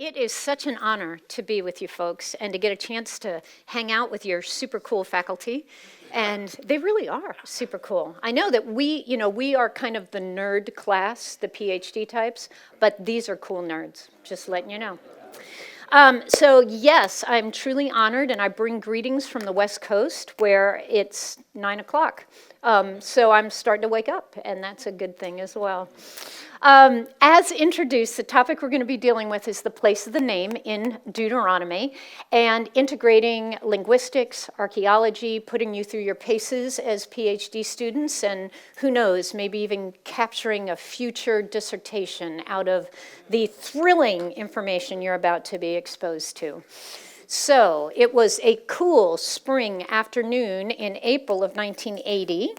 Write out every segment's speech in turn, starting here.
It is such an honor to be with you folks and to get a chance to hang out with your super cool faculty. And they really are super cool. I know that we are kind of the nerd class, the PhD types, but these are cool nerds, just letting you know. So yes, I'm truly honored, and I bring greetings from the West Coast where it's 9 o'clock. So I'm starting to wake up, and that's a good thing as well. As introduced, the topic we're going to be dealing with is the place of the name in Deuteronomy, and integrating linguistics, archaeology, putting you through your paces as PhD students, and who knows, maybe even capturing a future dissertation out of the thrilling information you're about to be exposed to. So it was a cool spring afternoon in April of 1980,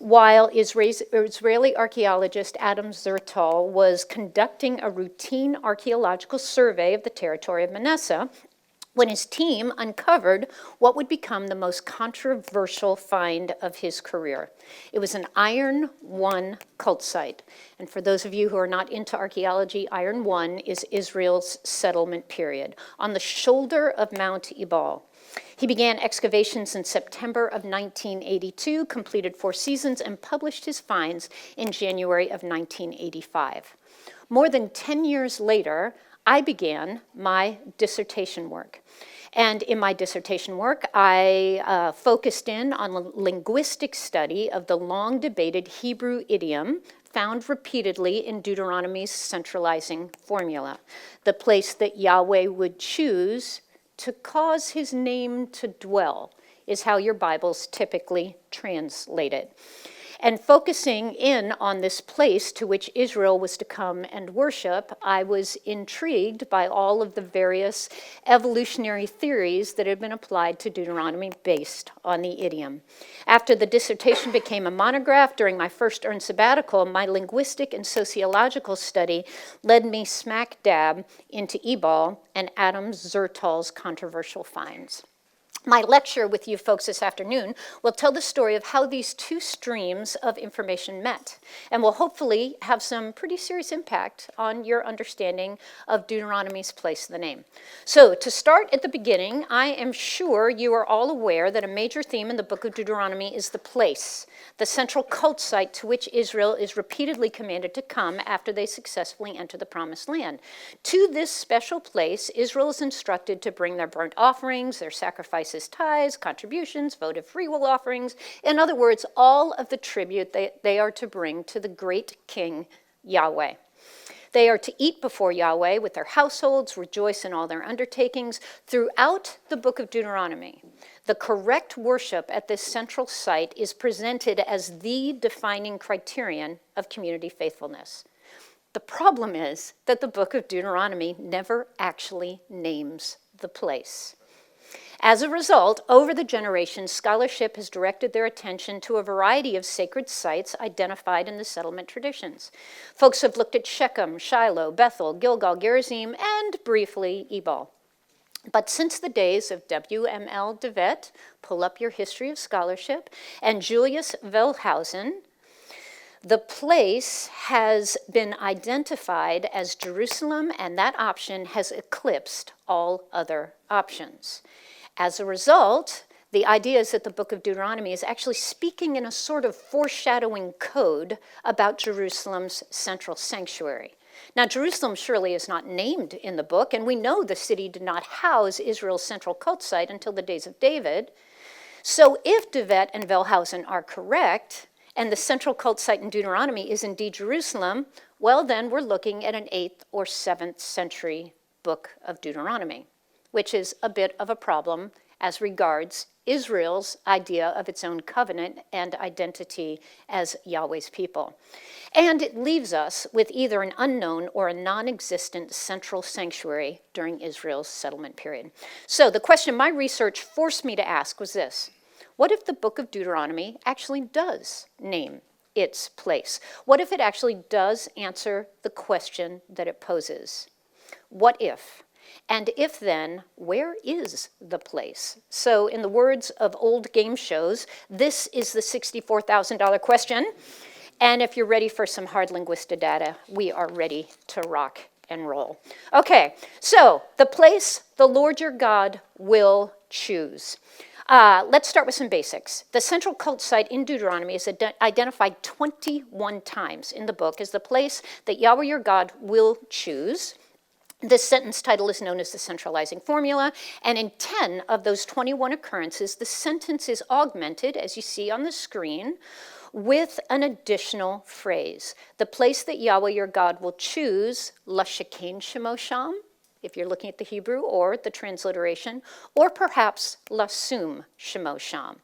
while Israeli archaeologist Adam Zertal was conducting a routine archaeological survey of the territory of Manasseh, when his team uncovered what would become the most controversial find of his career. It was an Iron One cult site. And for those of you who are not into archaeology, Iron One is Israel's settlement period, on the shoulder of Mount Ebal. He began excavations in September of 1982, completed 4 seasons, and published his finds in January of 1985. More than 10 years later, I began my dissertation work. And in my dissertation work, I focused in on the linguistic study of the long-debated Hebrew idiom found repeatedly in Deuteronomy's centralizing formula, the place that Yahweh would choose to cause his name to dwell, is how your Bibles typically translate it. And focusing in on this place to which Israel was to come and worship, I was intrigued by all of the various evolutionary theories that had been applied to Deuteronomy based on the idiom. After the dissertation became a monograph during my first earned sabbatical, my linguistic and sociological study led me smack dab into Ebal and Adam Zertal's controversial finds. My lecture with you folks this afternoon will tell the story of how these two streams of information met, and will hopefully have some pretty serious impact on your understanding of Deuteronomy's place of the name. So to start at the beginning, I am sure you are all aware that a major theme in the book of Deuteronomy is the place, the central cult site to which Israel is repeatedly commanded to come after they successfully enter the promised land. To this special place, Israel is instructed to bring their burnt offerings, their sacrifices, tithes, contributions, votive freewill offerings. In other words, all of the tribute they are to bring to the great King Yahweh. They are to eat before Yahweh with their households, rejoice in all their undertakings. Throughout the book of Deuteronomy, the correct worship at this central site is presented as the defining criterion of community faithfulness. The problem is that the book of Deuteronomy never actually names the place. As a result, over the generations, scholarship has directed their attention to a variety of sacred sites identified in the settlement traditions. Folks have looked at Shechem, Shiloh, Bethel, Gilgal, Gerizim, and briefly Ebal. But since the days of W.M.L. DeVette, pull up your history of scholarship, and Julius Wellhausen, the place has been identified as Jerusalem, and that option has eclipsed all other options. As a result, the idea is that the book of Deuteronomy is actually speaking in a sort of foreshadowing code about Jerusalem's central sanctuary. Now, Jerusalem surely is not named in the book, and we know the city did not house Israel's central cult site until the days of David. So if DeVette and Wellhausen are correct, and the central cult site in Deuteronomy is indeed Jerusalem, well, then we're looking at an 8th or 7th century book of Deuteronomy, which is a bit of a problem as regards Israel's idea of its own covenant and identity as Yahweh's people. And it leaves us with either an unknown or a non-existent central sanctuary during Israel's settlement period. So the question my research forced me to ask was this: what if the book of Deuteronomy actually does name its place? What if it actually does answer the question that it poses? What if? And if then, where is the place? So in the words of old game shows, this is the $64,000 question. And if you're ready for some hard linguistic data, we are ready to rock and roll. Okay, so the place the Lord your God will choose. Let's start with some basics. The central cult site in Deuteronomy is identified 21 times in the book as the place that Yahweh your God will choose. This sentence title is known as the Centralising Formula, and in 10 of those 21 occurrences, the sentence is augmented, as you see on the screen, with an additional phrase. The place that Yahweh your God will choose, Shechem Shemosham, if you're looking at the Hebrew or the transliteration, or perhaps Lasum Shemosham.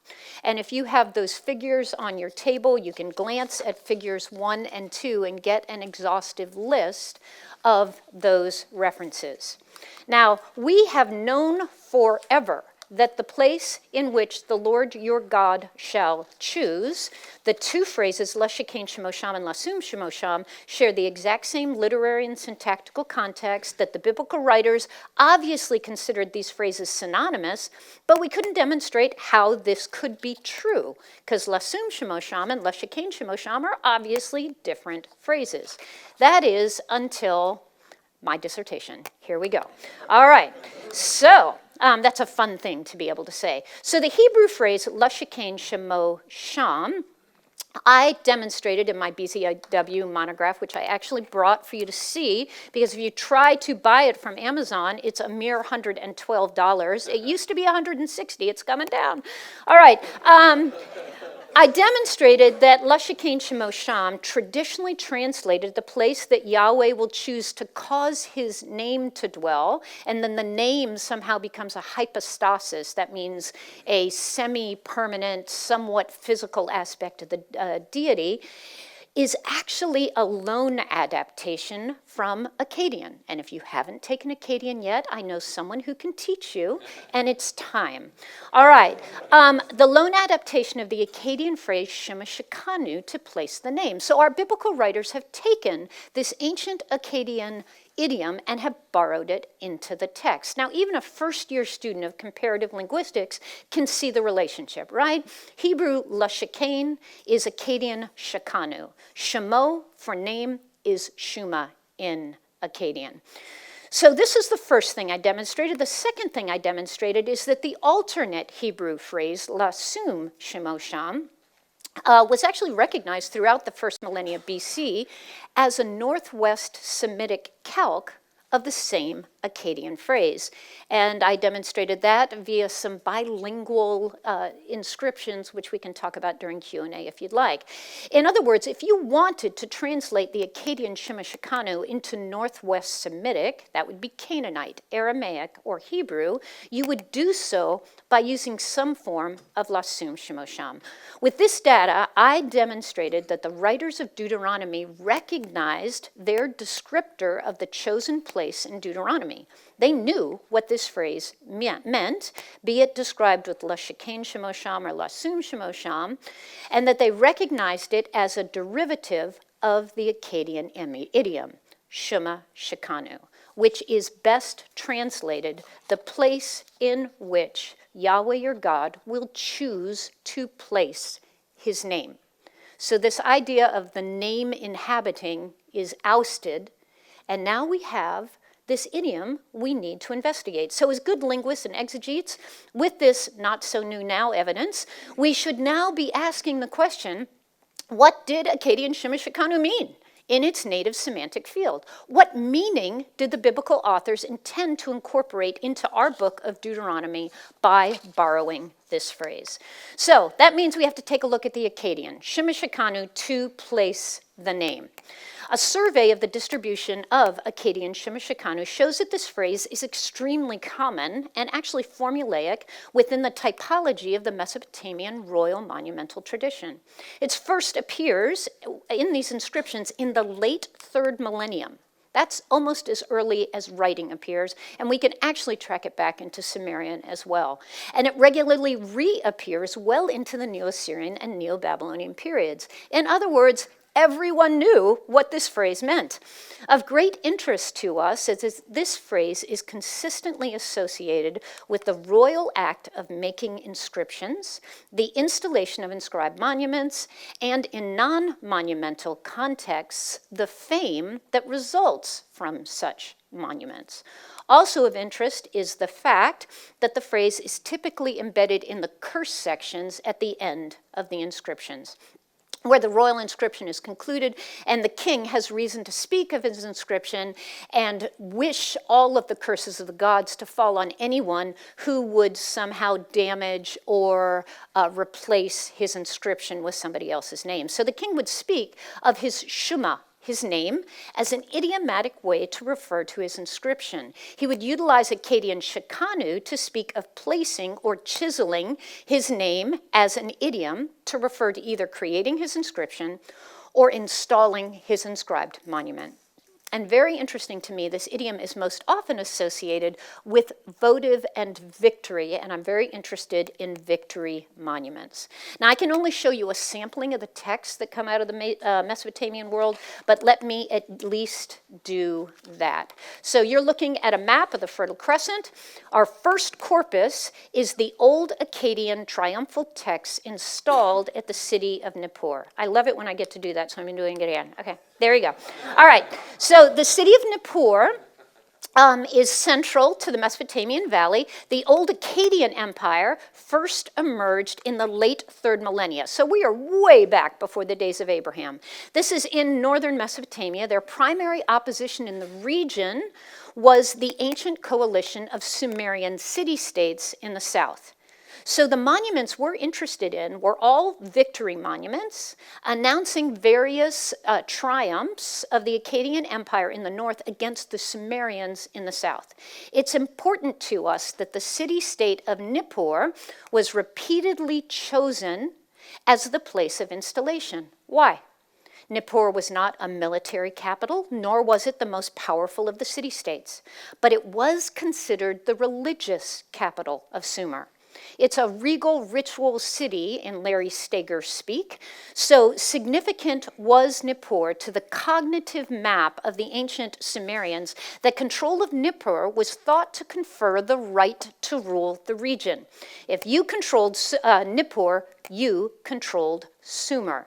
And if you have those figures on your table, you can glance at figures 1 and 2 and get an exhaustive list of those references. Now, we have known forever that the place in which the Lord your God shall choose, the two phrases, Shechem Shemosham and Lasum Shemosham, share the exact same literary and syntactical context, that the biblical writers obviously considered these phrases synonymous, but we couldn't demonstrate how this could be true, because Lasum Shemosham and Shechem Shemosham are obviously different phrases. That is until my dissertation. Here we go. All right, so that's a fun thing to be able to say. So the Hebrew phrase, Shechem Shemosham, I demonstrated in my BCW monograph, which I actually brought for you to see, because if you try to buy it from Amazon, it's a mere $112. It used to be $160. It's coming down. All right. I demonstrated that Shechem Shemosham traditionally translated the place that Yahweh will choose to cause his name to dwell, and then the name somehow becomes a hypostasis. That means a semi-permanent, somewhat physical aspect of the deity, is actually a loan adaptation from Akkadian. And if you haven't taken Akkadian yet, I know someone who can teach you, and it's time. All right, the loan adaptation of the Akkadian phrase Shema Shekanu to place the name. So our biblical writers have taken this ancient Akkadian idiom and have borrowed it into the text. Now, even a first-year student of comparative linguistics can see the relationship, right? Hebrew Shechem is Akkadian Shekanu. Shemo, for name, is Shuma in Akkadian. So this is the first thing I demonstrated. The second thing I demonstrated is that the alternate Hebrew phrase, Lasum Shemosham, was actually recognized throughout the first millennia BC as a Northwest Semitic calque of the same Akkadian phrase. And I demonstrated that via some bilingual inscriptions, which we can talk about during Q&A if you'd like. In other words, if you wanted to translate the Akkadian Shema Shekanu into Northwest Semitic, that would be Canaanite, Aramaic, or Hebrew, you would do so by using some form of Lasum Shemosham. With this data, I demonstrated that the writers of Deuteronomy recognized their descriptor of the chosen place in Deuteronomy. They knew what this phrase meant, be it described with Shechem Shemosham or Lasum Shemosham, and that they recognized it as a derivative of the Akkadian idiom, Shema Shekanu, which is best translated the place in which Yahweh your God will choose to place his name. So this idea of the name inhabiting is ousted, and now we have this idiom we need to investigate. So as good linguists and exegetes, with this not so new now evidence, we should now be asking the question, what did Akkadian Shema Shekanu mean in its native semantic field? What meaning did the biblical authors intend to incorporate into our book of Deuteronomy by borrowing this phrase? So that means we have to take a look at the Akkadian, Shema Shekanu, to place the name. A survey of the distribution of Akkadian Shema Shekanu shows that this phrase is extremely common and actually formulaic within the typology of the Mesopotamian royal monumental tradition. It first appears in these inscriptions in the late 3rd millennium. That's almost as early as writing appears, and we can actually track it back into Sumerian as well. And it regularly reappears well into the Neo-Assyrian and Neo-Babylonian periods. In other words, Everyone knew what this phrase meant. Of great interest to us is this phrase is consistently associated with the royal act of making inscriptions, the installation of inscribed monuments, and in non-monumental contexts, the fame that results from such monuments. Also of interest is the fact that the phrase is typically embedded in the curse sections at the end of the inscriptions, where the royal inscription is concluded and the king has reason to speak of his inscription and wish all of the curses of the gods to fall on anyone who would somehow damage or replace his inscription with somebody else's name. So the king would speak of his shuma, his name, as an idiomatic way to refer to his inscription. He would utilize Akkadian shekanu to speak of placing or chiseling his name as an idiom to refer to either creating his inscription or installing his inscribed monument. And very interesting to me, this idiom is most often associated with votive and victory, and I'm very interested in victory monuments. Now, I can only show you a sampling of the texts that come out of the Mesopotamian world, but let me at least do that. So you're looking at a map of the Fertile Crescent. Our first corpus is the old Akkadian triumphal text installed at the city of Nippur. I love it when I get to do that, so I'm doing it again. Okay. There you go. All right, so the city of Nippur is central to the Mesopotamian Valley. The old Akkadian Empire first emerged in the late 3rd millennia. So we are way back before the days of Abraham. This is in northern Mesopotamia. Their primary opposition in the region was the ancient coalition of Sumerian city-states in the south. So the monuments we're interested in were all victory monuments announcing various triumphs of the Akkadian Empire in the north against the Sumerians in the south. It's important to us that the city-state of Nippur was repeatedly chosen as the place of installation. Why? Nippur was not a military capital, nor was it the most powerful of the city-states, but it was considered the religious capital of Sumer. It's a regal ritual city in Larry Steger speak, so significant was Nippur to the cognitive map of the ancient Sumerians that control of Nippur was thought to confer the right to rule the region. If you controlled Nippur, you controlled Sumer.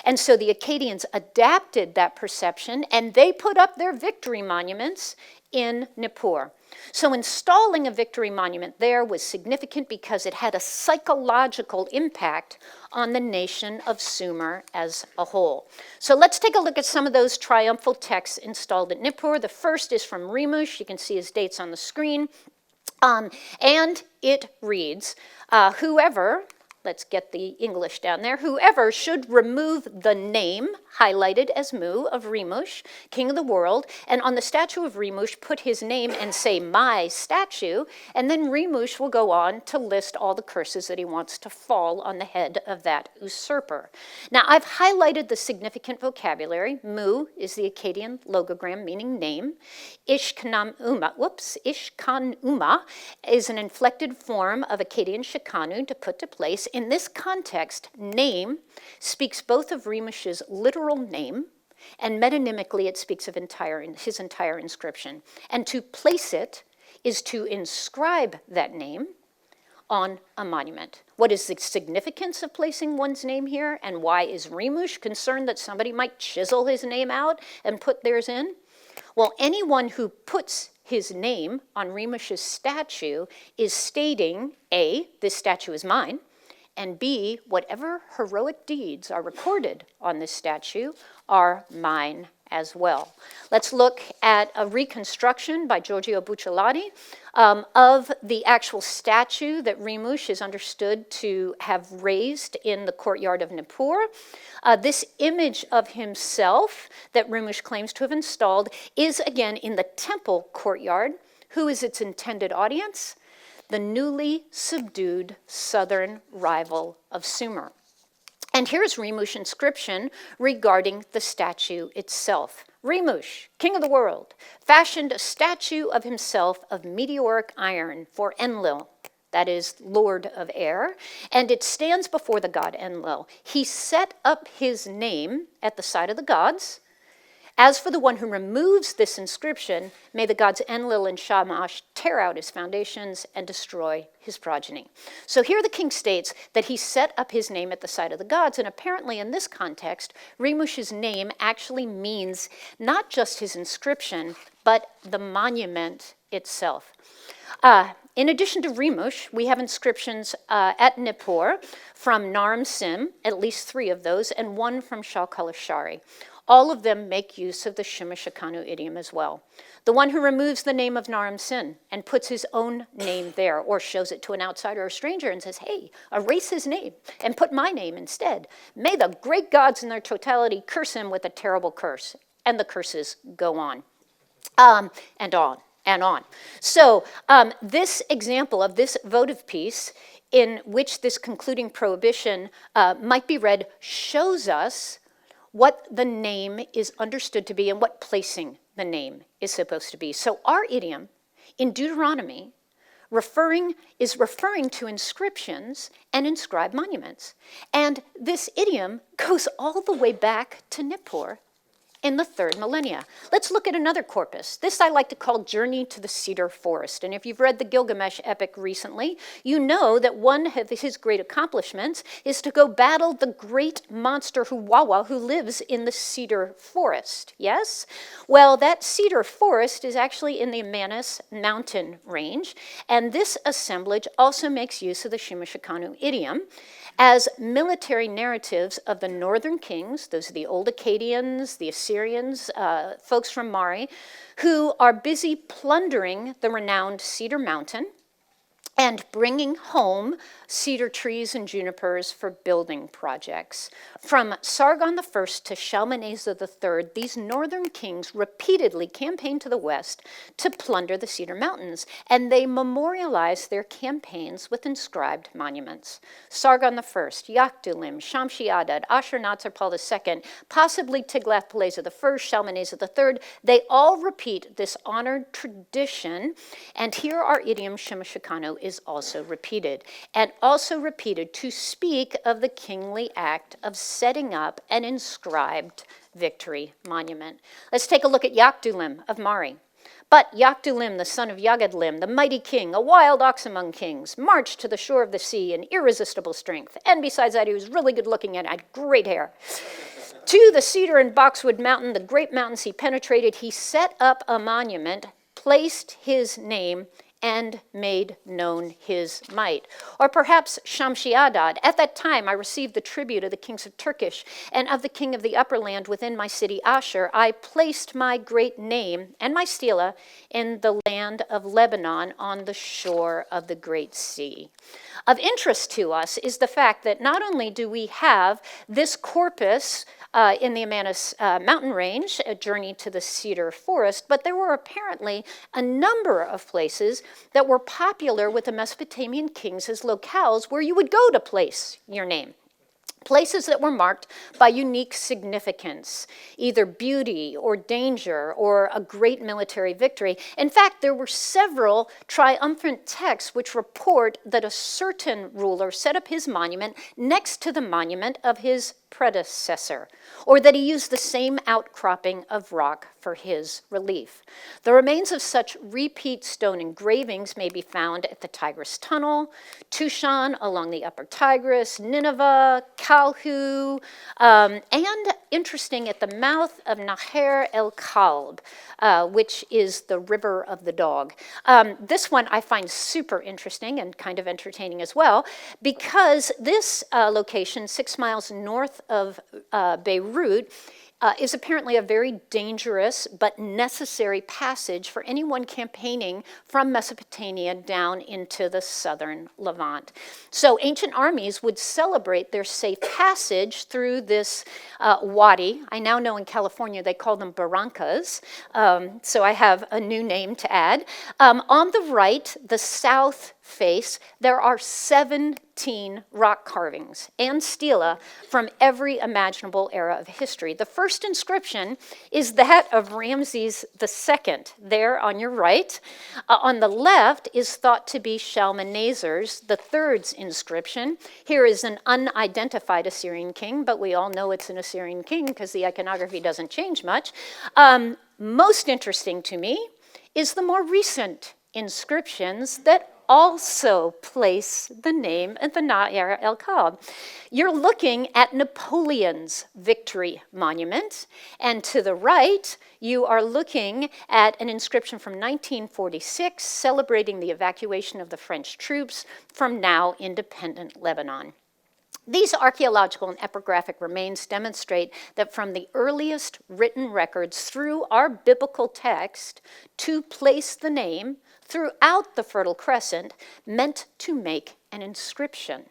And so the Akkadians adapted that perception and they put up their victory monuments in Nippur. So installing a victory monument there was significant because it had a psychological impact on the nation of Sumer as a whole. So let's take a look at some of those triumphal texts installed at Nippur. The first is from Rimush. You can see his dates on the screen. And it reads, whoever, let's get the English down there, whoever should remove the name, highlighted as Mu, of Rimush, king of the world, and on the statue of Rimush put his name and say, my statue, and then Rimush will go on to list all the curses that he wants to fall on the head of that usurper. Now, I've highlighted the significant vocabulary. Mu is the Akkadian logogram meaning name. Ishkanuma is an inflected form of Akkadian shekanu to put to place. In this context, name speaks both of Rimush's literal name, and metonymically it speaks of his entire inscription. And to place it is to inscribe that name on a monument. What is the significance of placing one's name here, and why is Rimush concerned that somebody might chisel his name out and put theirs in? Well, anyone who puts his name on Rimush's statue is stating, A, this statue is mine, and B, whatever heroic deeds are recorded on this statue are mine as well. Let's look at a reconstruction by Giorgio Bucciolati of the actual statue that Rimush is understood to have raised in the courtyard of Nippur. This image of himself that Rimush claims to have installed is again in the temple courtyard. Who is its intended audience? The newly subdued southern rival of Sumer. And here's Rimush's inscription regarding the statue itself. Rimush, king of the world, fashioned a statue of himself of meteoric iron for Enlil, that is, Lord of Air, and it stands before the god Enlil. He set up his name at the side of the gods. As for the one who removes this inscription, may the gods Enlil and Shamash tear out his foundations and destroy his progeny. So here the king states that he set up his name at the side of the gods, and apparently in this context, Rimush's name actually means not just his inscription, but the monument itself. In addition to Rimush, we have inscriptions at Nippur from Naram Sin, at least 3 of those, and 1 from Shalkalashari. All of them make use of the Shema Shekanu idiom as well. The one who removes the name of Naram Sin and puts his own name there, or shows it to an outsider or stranger and says, hey, erase his name and put my name instead. May the great gods in their totality curse him with a terrible curse. And the curses go on, and on, and on. So this example of this votive piece in which this concluding prohibition might be read shows us what the name is understood to be and what placing the name is supposed to be. So our idiom in Deuteronomy is referring to inscriptions and inscribed monuments. And this idiom goes all the way back to Nippur in the 3rd millennia. Let's look at another corpus. This I like to call Journey to the Cedar Forest. And if you've read the Gilgamesh epic recently, you know that one of his great accomplishments is to go battle the great monster Huwawa who lives in the cedar forest, yes? Well, that cedar forest is actually in the Amanus mountain range, and this assemblage also makes use of the Shema Shekanu idiom as military narratives of the northern kings, those are the old Akkadians, the Assyrians, folks from Mari, who are busy plundering the renowned Cedar Mountain and bringing home cedar trees and junipers for building projects. From Sargon I to Shalmaneser III, these northern kings repeatedly campaigned to the west to plunder the Cedar Mountains, and they memorialized their campaigns with inscribed monuments. Sargon I, Yakdulim, Shamshi-Adad, Ashur-Natsir-Pal II, possibly Tiglath-Pileser I, Shalmaneser III, they all repeat this honored tradition, and here our idiom Shema Shekanu is also repeated, and also repeated to speak of the kingly act of setting up an inscribed victory monument. Let's take a look at Yakdulim of Mari. But Yakdulim, the son of Yagadlim, the mighty king, a wild ox among kings, marched to the shore of the sea in irresistible strength, and besides that, he was really good looking and had great hair. To the cedar and boxwood mountain, the great mountains he penetrated, he set up a monument, placed his name, and made known his might. Or perhaps Shamshi-Adad. At that time I received the tribute of the kings of Turkish and of the king of the upper land within my city Ashur. I placed my great name and my stela in the land of Lebanon on the shore of the great sea. Of interest to us is the fact that not only do we have this corpus in the Amanus mountain range, a journey to the cedar forest, but there were apparently a number of places that were popular with the Mesopotamian kings as locales where you would go to place your name. Places that were marked by unique significance, either beauty or danger or a great military victory. In fact, there were several triumphant texts which report that a certain ruler set up his monument next to the monument of his predecessor, or that he used the same outcropping of rock for his relief. The remains of such repeat stone engravings may be found at the Tigris Tunnel, Tushan along the upper Tigris, Nineveh, Kalhu, and interesting at the mouth of Naher el Kalb, which is the river of the dog. This one I find super interesting and kind of entertaining as well, because this location, 6 miles north of Beirut, is apparently a very dangerous but necessary passage for anyone campaigning from Mesopotamia down into the southern Levant. So ancient armies would celebrate their safe passage through this wadi. I now know in California they call them barrancas, so I have a new name to add. On the right, the south face, there are 17 rock carvings and stela from every imaginable era of history. The first inscription is that of Ramses II, there on your right. On the left is thought to be Shalmaneser's, the third's inscription. Here is an unidentified Assyrian king, but we all know it's an Assyrian king because the iconography doesn't change much. Most interesting to me is the more recent inscriptions that also place the name of the Na'er el-Kalb. You're looking at Napoleon's victory monument, and to the right, you are looking at an inscription from 1946 celebrating the evacuation of the French troops from now independent Lebanon. These archaeological and epigraphic remains demonstrate that from the earliest written records through our biblical text, to place the name throughout the Fertile Crescent meant to make an inscription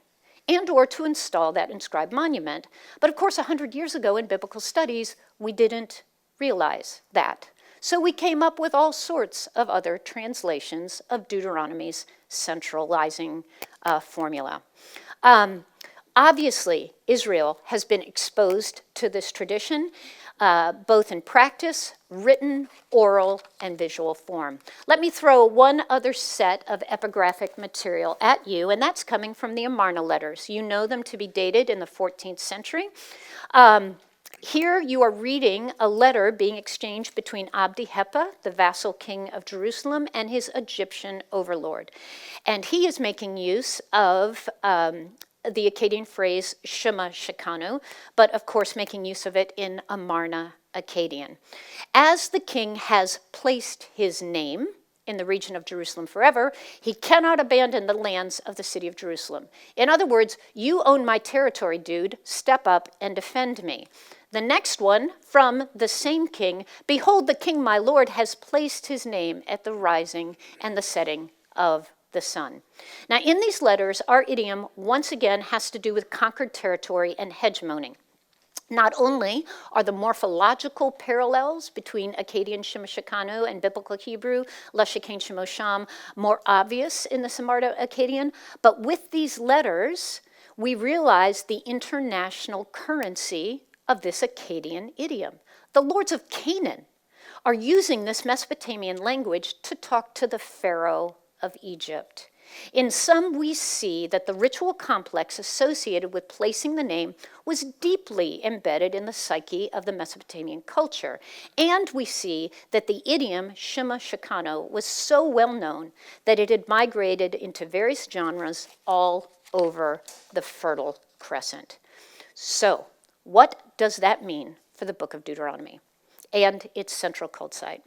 and or to install that inscribed monument. But of course, 100 years ago in biblical studies, we didn't realize that. So we came up with all sorts of other translations of Deuteronomy's centralizing formula. Obviously, Israel has been exposed to this tradition, both in practice, written, oral, and visual form. Let me throw one other set of epigraphic material at you, and that's coming from the Amarna letters. You know them to be dated in the 14th century. Here you are reading a letter being exchanged between Abdi-Hepa, the vassal king of Jerusalem, and his Egyptian overlord. And he is making use of the Akkadian phrase Shema Shekanu, but of course making use of it in Amarna Akkadian. As the king has placed his name in the region of Jerusalem forever, he cannot abandon the lands of the city of Jerusalem. In other words, you own my territory, dude. Step up and defend me. The next one from the same king, behold, the king my lord has placed his name at the rising and the setting of the sun. Now, in these letters, our idiom once again has to do with conquered territory and hegemoning. Not only are the morphological parallels between Akkadian Shema Shekanu and Biblical Hebrew, Lashekain Shemo Sham, more obvious in the Samarda Akkadian, but with these letters, we realize the international currency of this Akkadian idiom. The lords of Canaan are using this Mesopotamian language to talk to the Pharaoh of Egypt. In some, we see that the ritual complex associated with placing the name was deeply embedded in the psyche of the Mesopotamian culture. And we see that the idiom Shema Shekanu was so well known that it had migrated into various genres all over the Fertile Crescent. So, what does that mean for the book of Deuteronomy and its central cult site?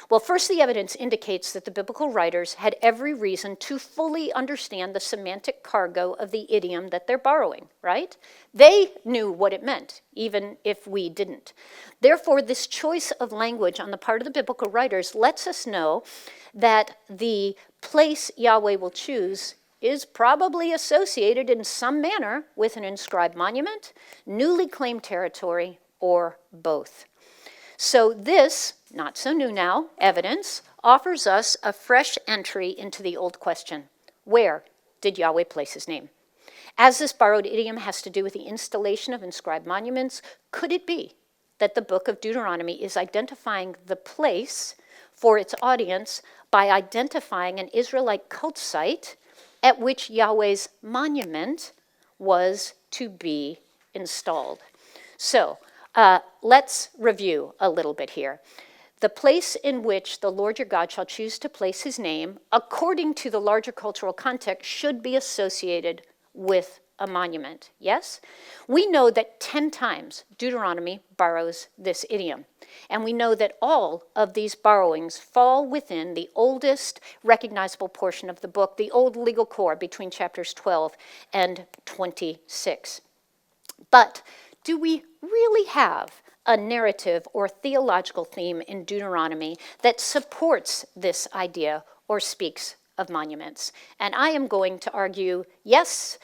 Well, first, the evidence indicates that the biblical writers had every reason to fully understand the semantic cargo of the idiom that they're borrowing, right? They knew what it meant, even if we didn't. Therefore, this choice of language on the part of the biblical writers lets us know that the place Yahweh will choose is probably associated in some manner with an inscribed monument, newly claimed territory, or both. So this, not so new now, evidence offers us a fresh entry into the old question. Where did Yahweh place his name? As this borrowed idiom has to do with the installation of inscribed monuments, could it be that the book of Deuteronomy is identifying the place for its audience by identifying an Israelite cult site at which Yahweh's monument was to be installed? So, let's review a little bit here. The place in which the Lord your God shall choose to place his name, according to the larger cultural context, should be associated with a monument, yes? We know that 10 times Deuteronomy borrows this idiom. And we know that all of these borrowings fall within the oldest recognizable portion of the book, the old legal core between chapters 12 and 26. But do we really have a narrative or theological theme in Deuteronomy that supports this idea or speaks of monuments? And I am going to argue, yes,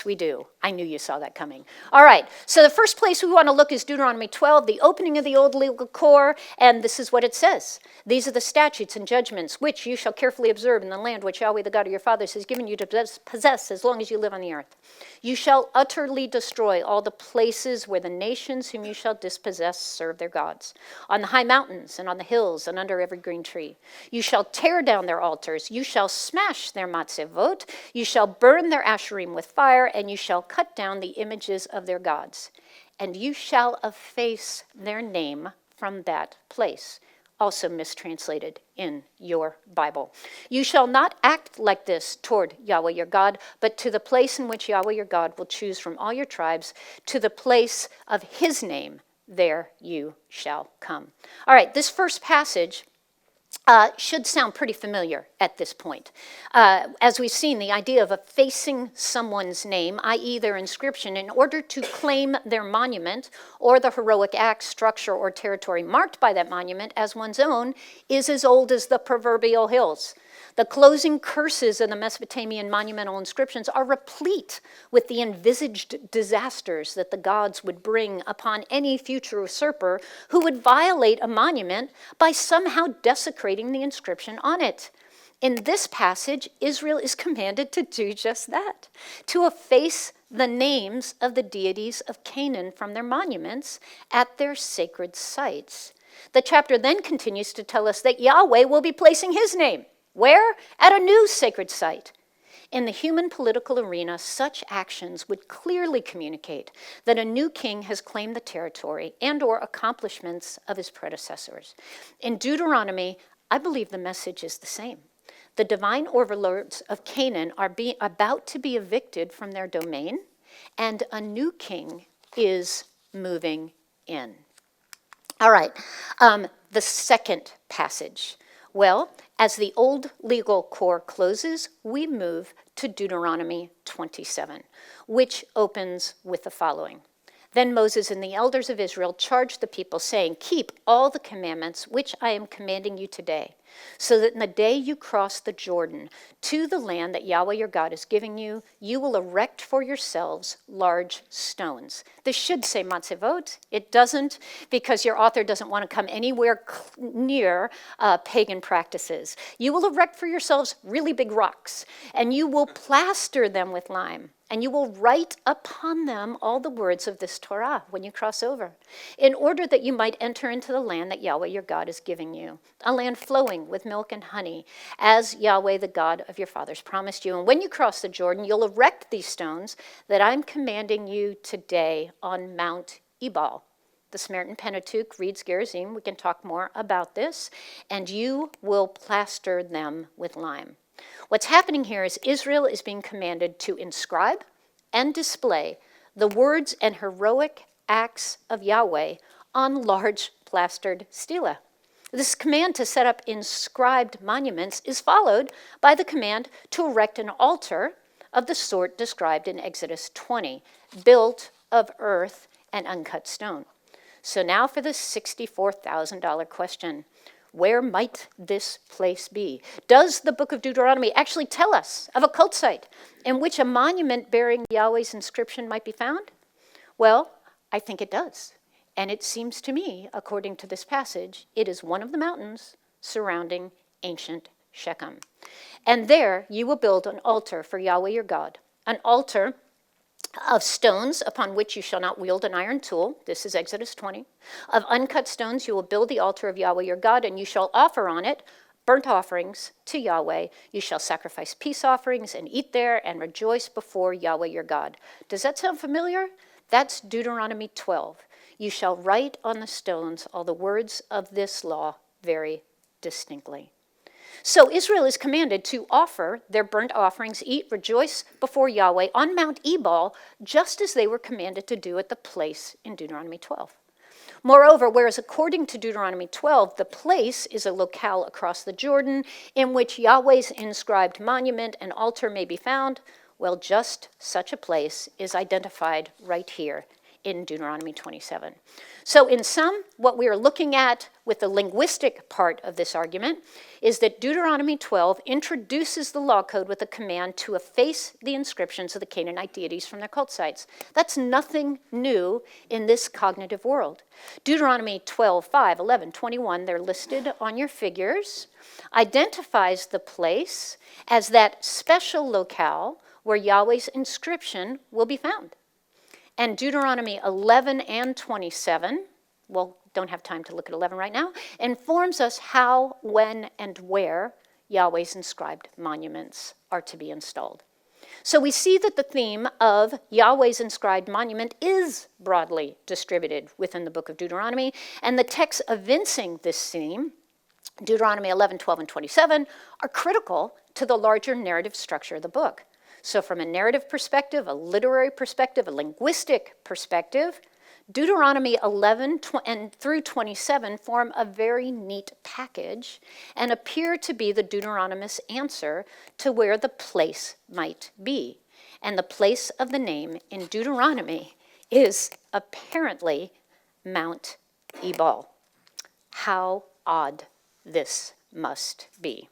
we do. I knew you saw that coming. All right, so the first place we want to look is Deuteronomy 12, the opening of the old legal core, and this is what it says. These are the statutes and judgments which you shall carefully observe in the land which Yahweh, the God of your fathers, has given you to possess as long as you live on the earth. You shall utterly destroy all the places where the nations whom you shall dispossess serve their gods, on the high mountains and on the hills and under every green tree. You shall tear down their altars. You shall smash their matzevot. You shall burn their asherim with fire, and you shall cut down the images of their gods. And you shall efface their name from that place. Also mistranslated in your Bible. You shall not act like this toward Yahweh your God, but to the place in which Yahweh your God will choose from all your tribes, to the place of his name, there you shall come. All right, this first passage should sound pretty familiar at this point. As we've seen, the idea of effacing someone's name, i.e. their inscription, in order to claim their monument or the heroic act, structure, or territory marked by that monument as one's own, is as old as the proverbial hills. The closing curses of the Mesopotamian monumental inscriptions are replete with the envisaged disasters that the gods would bring upon any future usurper who would violate a monument by somehow desecrating the inscription on it. In this passage, Israel is commanded to do just that, to efface the names of the deities of Canaan from their monuments at their sacred sites. The chapter then continues to tell us that Yahweh will be placing his name. Where? At a new sacred site. In the human political arena, such actions would clearly communicate that a new king has claimed the territory and or accomplishments of his predecessors. In Deuteronomy, I believe the message is the same. The divine overlords of Canaan are about to be evicted from their domain, and a new king is moving in. All right, the second passage. Well, as the old legal core closes, we move to Deuteronomy 27, which opens with the following. Then Moses and the elders of Israel charged the people, saying, "Keep all the commandments which I am commanding you today, so that in the day you cross the Jordan to the land that Yahweh your God is giving you, you will erect for yourselves large stones." This should say matzevot. It doesn't, because your author doesn't want to come anywhere near pagan practices. You will erect for yourselves really big rocks, and you will plaster them with lime. And you will write upon them all the words of this Torah when you cross over, in order that you might enter into the land that Yahweh your God is giving you, a land flowing with milk and honey, as Yahweh the God of your fathers promised you. And when you cross the Jordan, you'll erect these stones that I'm commanding you today on Mount Ebal. The Samaritan Pentateuch reads Gerizim. We can talk more about this. And you will plaster them with lime. What's happening here is Israel is being commanded to inscribe and display the words and heroic acts of Yahweh on large plastered stela. This command to set up inscribed monuments is followed by the command to erect an altar of the sort described in Exodus 20, built of earth and uncut stone. So now for the $64,000 question. Where might this place be? Does the book of Deuteronomy actually tell us of a cult site in which a monument bearing Yahweh's inscription might be found? Well, I think it does. And it seems to me, according to this passage, it is one of the mountains surrounding ancient Shechem. And there you will build an altar for Yahweh your God, an altar of stones upon which you shall not wield an iron tool. This is Exodus 20. Of uncut stones you will build the altar of Yahweh your God, and you shall offer on it burnt offerings to Yahweh. You shall sacrifice peace offerings and eat there and rejoice before Yahweh your God. Does that sound familiar? That's Deuteronomy 12. You shall write on the stones all the words of this law very distinctly. So Israel is commanded to offer their burnt offerings, eat, rejoice before Yahweh on Mount Ebal, just as they were commanded to do at the place in Deuteronomy 12. Moreover, whereas according to Deuteronomy 12, the place is a locale across the Jordan in which Yahweh's inscribed monument and altar may be found, well, just such a place is identified right here in Deuteronomy 27. So in sum, what we are looking at with the linguistic part of this argument is that Deuteronomy 12 introduces the law code with a command to efface the inscriptions of the Canaanite deities from their cult sites. That's nothing new in this cognitive world. Deuteronomy 12, 5, 11, 21, they're listed on your figures, identifies the place as that special locale where Yahweh's inscription will be found. And Deuteronomy 11 and 27, well, don't have time to look at 11 right now, informs us how, when, and where Yahweh's inscribed monuments are to be installed. So we see that the theme of Yahweh's inscribed monument is broadly distributed within the book of Deuteronomy, and the texts evincing this theme, Deuteronomy 11, 12, and 27, are critical to the larger narrative structure of the book. So from a narrative perspective, a literary perspective, a linguistic perspective, Deuteronomy 11 and through 27 form a very neat package and appear to be the Deuteronomist answer to where the place might be. And the place of the name in Deuteronomy is apparently Mount Ebal. How odd this must be.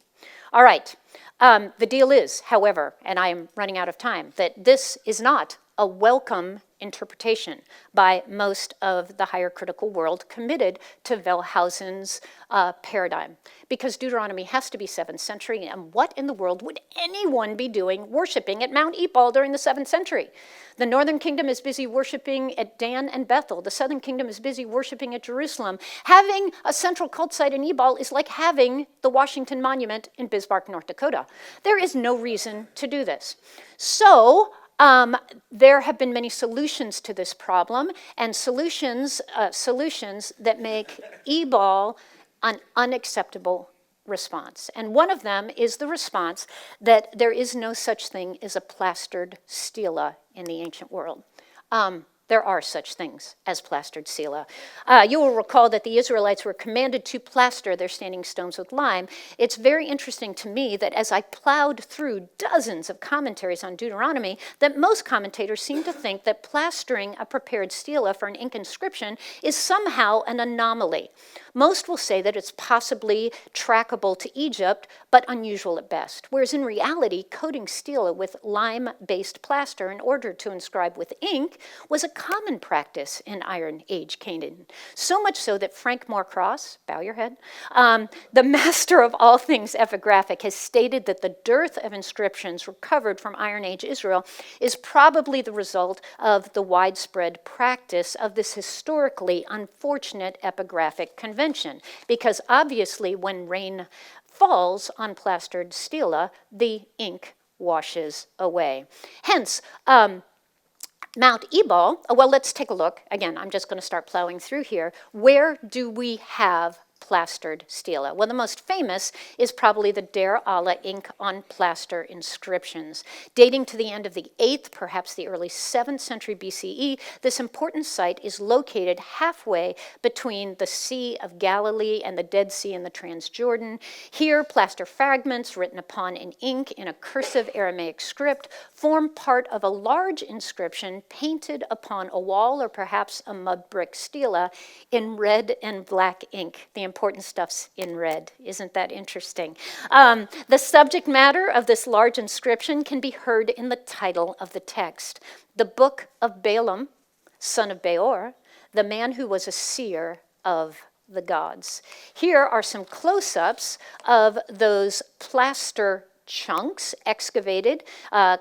All right, the deal is, however, and I am running out of time, that this is not a welcome interpretation by most of the higher critical world committed to Wellhausen's paradigm. Because Deuteronomy has to be 7th century, and what in the world would anyone be doing worshiping at Mount Ebal during the 7th century? The northern kingdom is busy worshiping at Dan and Bethel. The southern kingdom is busy worshiping at Jerusalem. Having a central cult site in Ebal is like having the Washington Monument in Bismarck, North Dakota. There is no reason to do this. So, there have been many solutions to this problem, and solutions that make Ebal an unacceptable response. And one of them is the response that there is no such thing as a plastered stela in the ancient world. There are such things as plastered stela. You will recall that the Israelites were commanded to plaster their standing stones with lime. It's very interesting to me that as I plowed through dozens of commentaries on Deuteronomy, that most commentators seem to think that plastering a prepared stela for an ink inscription is somehow an anomaly. Most will say that it's possibly trackable to Egypt, but unusual at best. Whereas in reality, coating stela with lime-based plaster in order to inscribe with ink was a common practice in Iron Age Canaan. So much so that Frank Morecross, bow your head, the master of all things epigraphic, has stated that the dearth of inscriptions recovered from Iron Age Israel is probably the result of the widespread practice of this historically unfortunate epigraphic convention. Because obviously when rain falls on plastered stela, the ink washes away. Hence, Mount Ebal, well, let's take a look. Again, I'm just going to start plowing through here. Where do we have plastered stela? Well, the most famous is probably the Der Allah ink on plaster inscriptions. Dating to the end of the 8th, perhaps the early 7th century BCE, this important site is located halfway between the Sea of Galilee and the Dead Sea in the Transjordan. Here, plaster fragments written upon in ink in a cursive Aramaic script form part of a large inscription painted upon a wall or perhaps a mud brick stela in red and black ink. The important stuff's in red. Isn't that interesting? The subject matter of this large inscription can be heard in the title of the text. The Book of Balaam, son of Beor, the man who was a seer of the gods. Here are some close-ups of those plaster chunks excavated,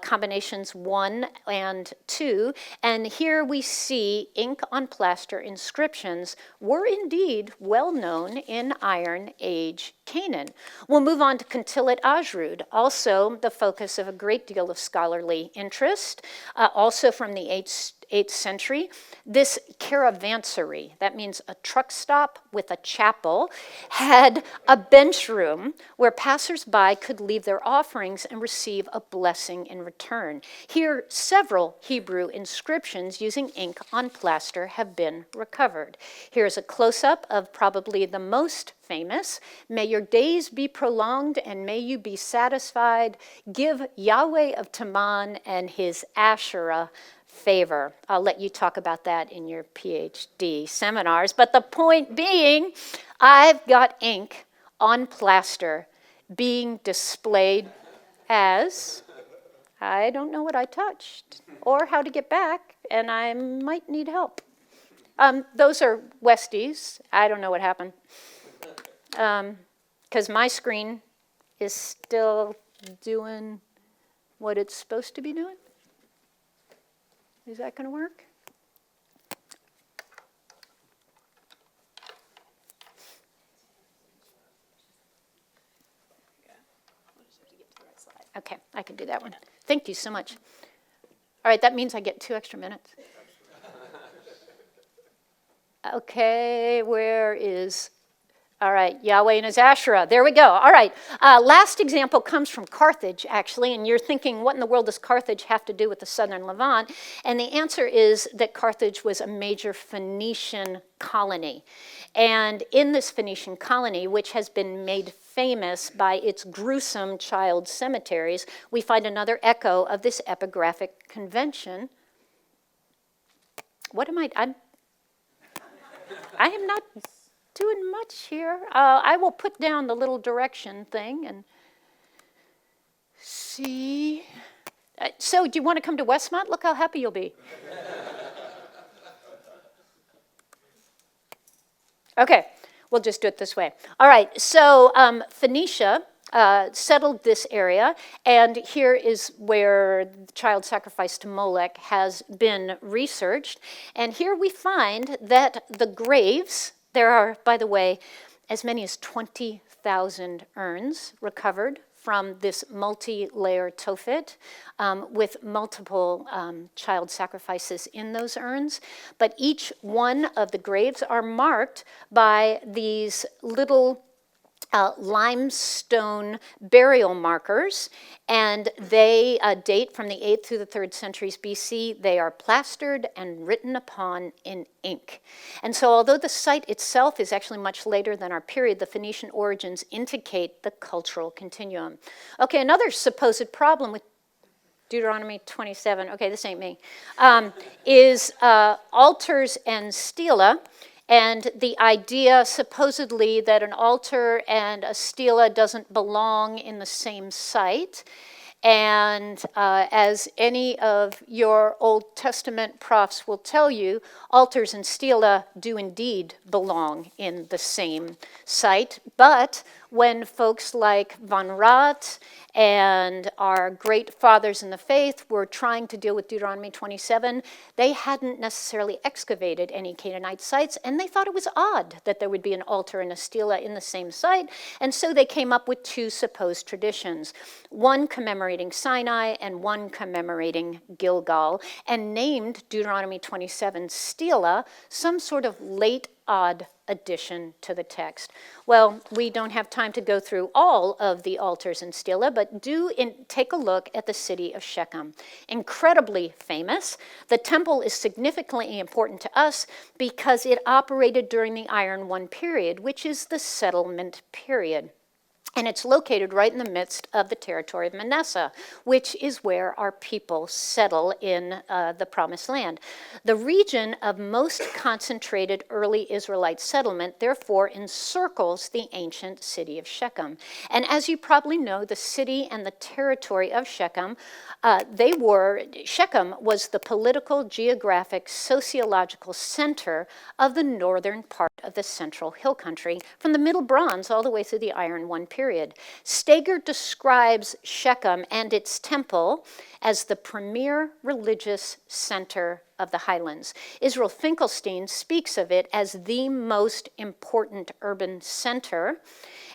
combinations 1 and 2, and here we see ink on plaster inscriptions were indeed well known in Iron Age Canaan. We'll move on to Kuntilat Ajrud, also the focus of a great deal of scholarly interest, also from the 8th century. This caravansary, that means a truck stop with a chapel, had a bench room where passersby could leave their offerings and receive a blessing in return. Here, several Hebrew inscriptions using ink on plaster have been recovered. Here's a close-up of probably the most famous. May your days be prolonged and may you be satisfied. Give Yahweh of Teman and his Asherah favor. I'll let you talk about that in your PhD seminars. But the point being, I've got ink on plaster being displayed as, I don't know what I touched or how to get back, and I might need help. Those are Westies. I don't know what happened. Because my screen is still doing what it's supposed to be doing. Is that going to work? Okay, I can do that one. Thank you so much. All right, that means I get 2 extra minutes. Okay, where is... All right, Yahweh and his Asherah. There we go. All right, last example comes from Carthage, actually, and you're thinking, what in the world does Carthage have to do with the southern Levant? And the answer is that Carthage was a major Phoenician colony. And in this Phoenician colony, which has been made famous by its gruesome child cemeteries, we find another echo of this epigraphic convention. What am I am not doing much here. I will put down the little direction thing and see. So do you want to come to Westmont? Look how happy you'll be. Okay, we'll just do it this way. All right, so Phoenicia settled this area, and here is where child sacrifice to Molech has been researched. And here we find that the graves, there are, by the way, as many as 20,000 urns recovered from this multi-layer tophet with multiple child sacrifices in those urns. But each one of the graves are marked by these little limestone burial markers, and they date from the 8th through the 3rd centuries BC. They are plastered and written upon in ink. And so although the site itself is actually much later than our period, the Phoenician origins indicate the cultural continuum. Okay, another supposed problem with Deuteronomy 27, okay, this ain't me, is altars and stela. And the idea, supposedly, that an altar and a stela doesn't belong in the same site. And as any of your Old Testament profs will tell you, altars and stela do indeed belong in the same site. But when folks like Von Raat and our great fathers in the faith were trying to deal with Deuteronomy 27, they hadn't necessarily excavated any Canaanite sites, and they thought it was odd that there would be an altar and a stela in the same site, and so they came up with 2 supposed traditions, one commemorating Sinai and one commemorating Gilgal, and named Deuteronomy 27 stela, some sort of late odd addition to the text. Well, we don't have time to go through all of the altars and stela, but take a look at the city of Shechem. Incredibly famous. The temple is significantly important to us because it operated during the Iron One period, which is the settlement period. And it's located right in the midst of the territory of Manasseh, which is where our people settle in the Promised Land. The region of most concentrated early Israelite settlement, therefore, encircles the ancient city of Shechem. And as you probably know, the city and the territory of Shechem, Shechem was the political, geographic, sociological center of the northern part of the Central Hill Country, from the Middle Bronze all the way through the Iron One period. Steger describes Shechem and its temple as the premier religious center of the Highlands. Israel Finkelstein speaks of it as the most important urban center,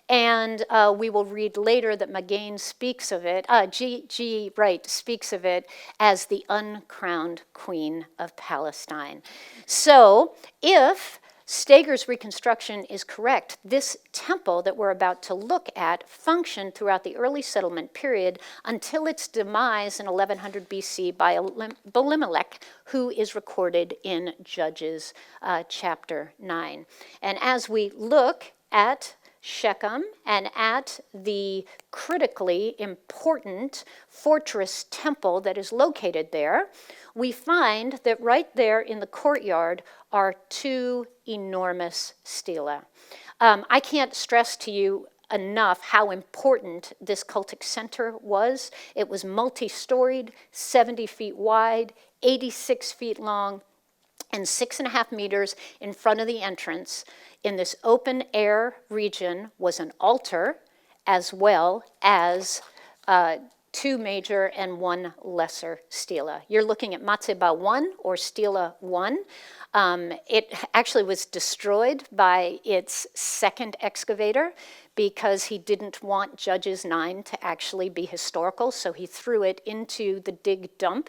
and we will read later that Magain speaks of it, G. Wright speaks of it as the uncrowned queen of Palestine. So if Steger's reconstruction is correct, this temple that we're about to look at functioned throughout the early settlement period until its demise in 1100 BC by Elimelech, who is recorded in Judges chapter 9. And as we look at Shechem and at the critically important fortress temple that is located there, we find that right there in the courtyard are two enormous stela. I can't stress to you enough how important this cultic center was. It was multi-storied, 70 feet wide, 86 feet long, and 6.5 meters in front of the entrance. In this open air region was an altar as well as two major and one lesser stela. You're looking at Matseba 1 or Stela 1. It actually was destroyed by its second excavator because he didn't want Judges 9 to actually be historical, so he threw it into the dig dump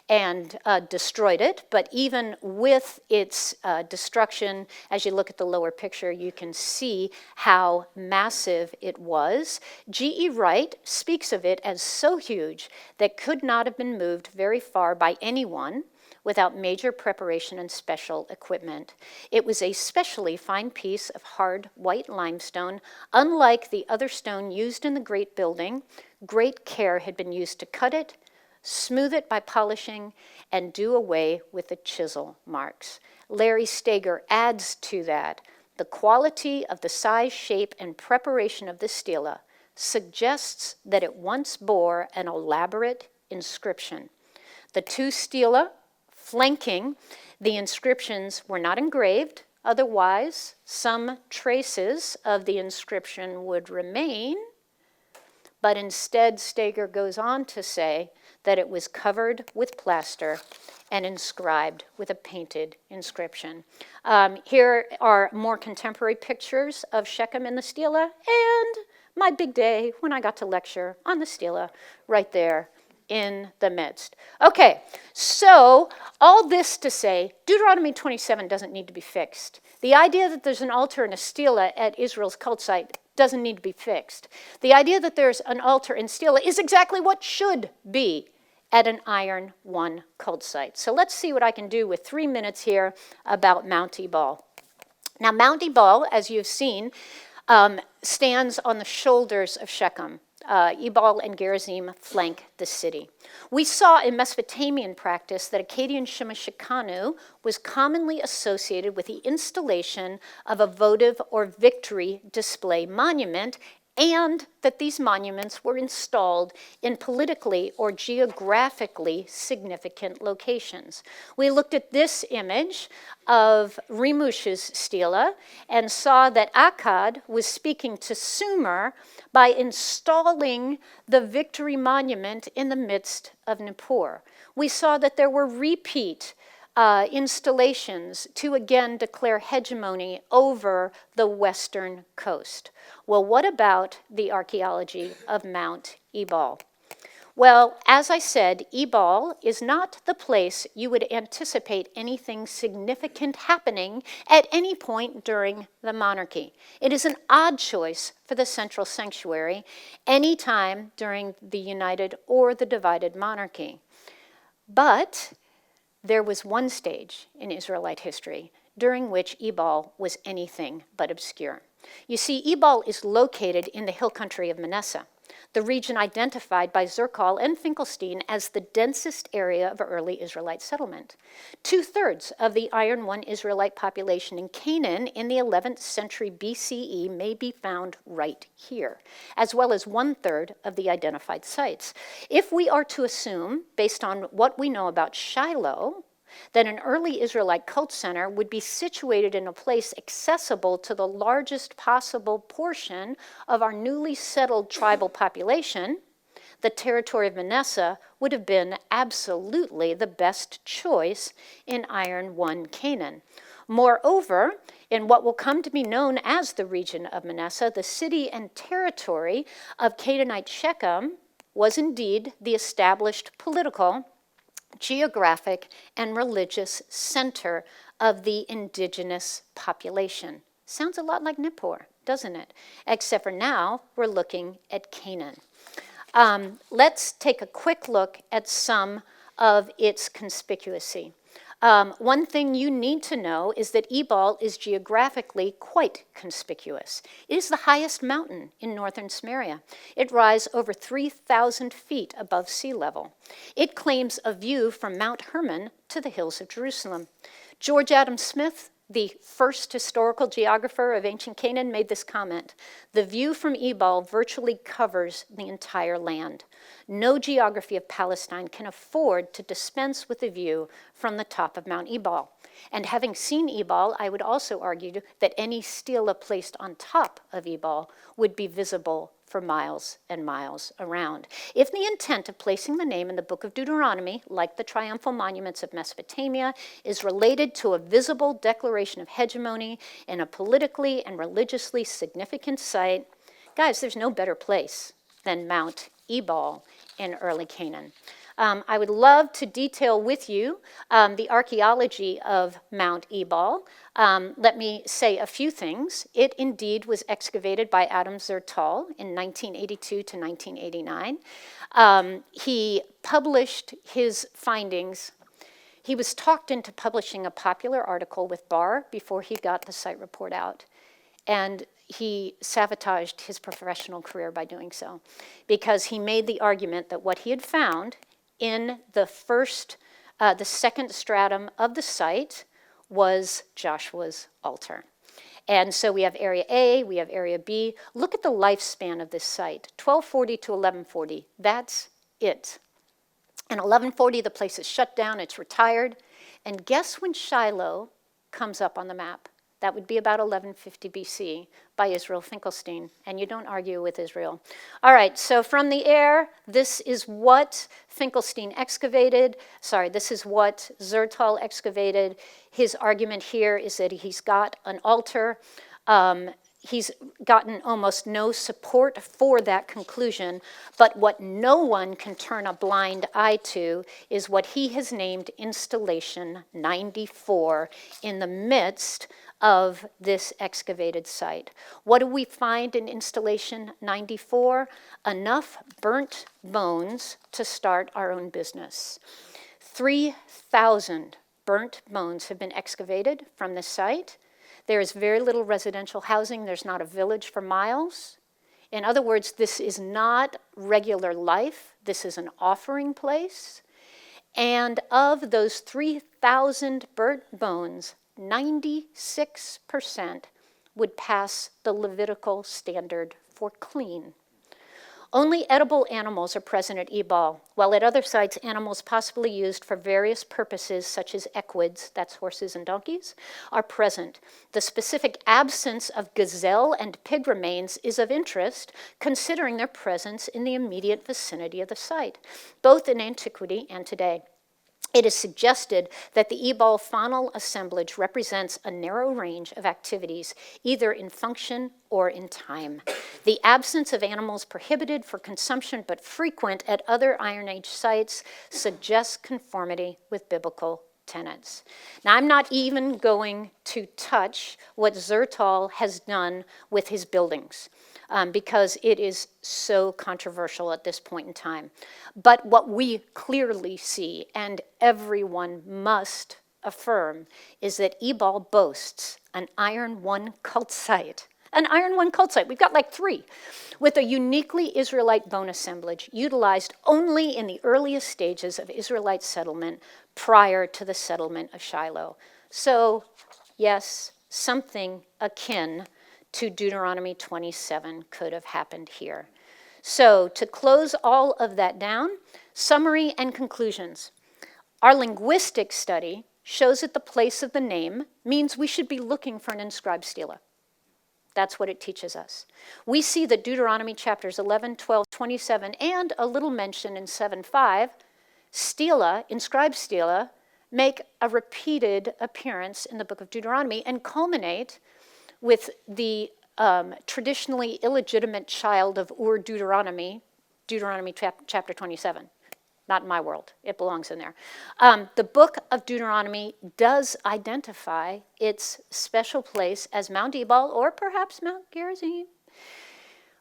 and destroyed it. But even with its destruction, as you look at the lower picture, you can see how massive it was. G.E. Wright speaks of it as so huge that could not have been moved very far by anyone without major preparation and special equipment. It was a specially fine piece of hard white limestone. Unlike the other stone used in the great building, great care had been used to cut it, smooth it by polishing, and do away with the chisel marks. Larry Steger adds to that, the quality of the size, shape, and preparation of the stela suggests that it once bore an elaborate inscription. The two stela flanking the inscriptions were not engraved. Otherwise, some traces of the inscription would remain. But instead, Steger goes on to say that it was covered with plaster and inscribed with a painted inscription. Here are more contemporary pictures of Shechem and the stela, and my big day when I got to lecture on the stela right there in the midst. Okay, so all this to say, Deuteronomy 27 doesn't need to be fixed. The idea that there's an altar and a stela at Israel's cult site doesn't need to be fixed. The idea that there's an altar and stela is exactly what should be at an Iron One cult site. So let's see what I can do with 3 minutes here about Mount Ebal. Now, Mount Ebal, as you've seen, stands on the shoulders of Shechem. Ebal and Gerizim flank the city. We saw in Mesopotamian practice that Akkadian Shemashikanu was commonly associated with the installation of a votive or victory display monument, and that these monuments were installed in politically or geographically significant locations. We looked at this image of Rimush's stela and saw that Akkad was speaking to Sumer by installing the victory monument in the midst of Nippur. We saw that there were repeat installations to again declare hegemony over the western coast. Well, what about the archaeology of Mount Ebal? Well, as I said, Ebal is not the place you would anticipate anything significant happening at any point during the monarchy. It is an odd choice for the central sanctuary any time during the united or the divided monarchy. But there was one stage in Israelite history during which Ebal was anything but obscure. You see, Ebal is located in the hill country of Manasseh, the region identified by Zerkal and Finkelstein as the densest area of early Israelite settlement. 2/3 of the Iron One Israelite population in Canaan in the 11th century BCE may be found right here, as well as 1/3 of the identified sites. If we are to assume, based on what we know about Shiloh, that an early Israelite cult center would be situated in a place accessible to the largest possible portion of our newly settled tribal population, the territory of Manasseh would have been absolutely the best choice in Iron One Canaan. Moreover, in what will come to be known as the region of Manasseh, the city and territory of Canaanite Shechem was indeed the established political, geographic, and religious center of the indigenous population. Sounds a lot like Nippur, doesn't it? Except for now, we're looking at Canaan. Let's take a quick look at some of its conspicuity. One thing you need to know is that Ebal is geographically quite conspicuous. It is the highest mountain in northern Samaria. It rises over 3,000 feet above sea level. It claims a view from Mount Hermon to the hills of Jerusalem. George Adam Smith, the first historical geographer of ancient Canaan, made this comment: "The view from Ebal virtually covers the entire land. No geography of Palestine can afford to dispense with the view from the top of Mount Ebal." And having seen Ebal, I would also argue that any stela placed on top of Ebal would be visible for miles and miles around. If the intent of placing the name in the book of Deuteronomy, like the triumphal monuments of Mesopotamia, is related to a visible declaration of hegemony in a politically and religiously significant site, guys, there's no better place than Mount Ebal in early Canaan. I would love to detail with you the archaeology of Mount Ebal. Let me say a few things. It indeed was excavated by Adam Zertal in 1982 to 1989. He published his findings. He was talked into publishing a popular article with Barr before he got the site report out. And he sabotaged his professional career by doing so, because he made the argument that what he had found in the second stratum of the site was Joshua's altar. And so we have area A, we have area B. Look at the lifespan of this site, 1240 to 1140. That's it. In 1140, the place is shut down, it's retired. And guess when Shiloh comes up on the map? That would be about 1150 BC by Israel Finkelstein, and you don't argue with Israel. All right, so from the air, this is what Finkelstein excavated. This is what Zertal excavated. His argument here is that he's got an altar. He's gotten almost no support for that conclusion, but what no one can turn a blind eye to is what he has named Installation 94 in the midst of this excavated site. What do we find in Installation 94? Enough burnt bones to start our own business. 3,000 burnt bones have been excavated from this site. There is very little residential housing. There's not a village for miles. In other words, this is not regular life. This is an offering place. And of those 3,000 burnt bones, 96% would pass the Levitical standard for clean. Only edible animals are present at Ebal, while at other sites, animals possibly used for various purposes, such as equids, that's horses and donkeys, are present. The specific absence of gazelle and pig remains is of interest, considering their presence in the immediate vicinity of the site, both in antiquity and today. It is suggested that the Ebal faunal assemblage represents a narrow range of activities, either in function or in time. The absence of animals prohibited for consumption but frequent at other Iron Age sites suggests conformity with biblical tenets. Now, I'm not even going to touch what Zertal has done with his buildings, because it is so controversial at this point in time. But what we clearly see, and everyone must affirm, is that Ebal boasts an Iron One cult site. An Iron One cult site. We've got like 3, with a uniquely Israelite bone assemblage utilized only in the earliest stages of Israelite settlement prior to the settlement of Shiloh. So, yes, something akin to Deuteronomy 27 could have happened here. So, to close all of that down, summary and conclusions. Our linguistic study shows that the place of the name means we should be looking for an inscribed stela. That's what it teaches us. We see that Deuteronomy chapters 11, 12, 27, and a little mention in 7:5, stela, inscribed stela, make a repeated appearance in the book of Deuteronomy and culminate with the traditionally illegitimate child of Deuteronomy chapter 27. Not in my world. It belongs in there. The book of Deuteronomy does identify its special place as Mount Ebal or perhaps Mount Gerizim.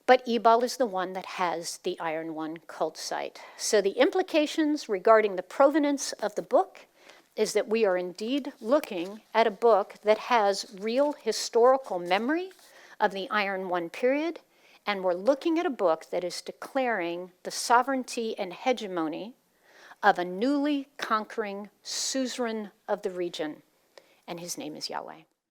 But Ebal is the one that has the Iron One cult site. So the implications regarding the provenance of the book is that we are indeed looking at a book that has real historical memory of the Iron One period, and we're looking at a book that is declaring the sovereignty and hegemony of a newly conquering suzerain of the region, and his name is Yahweh.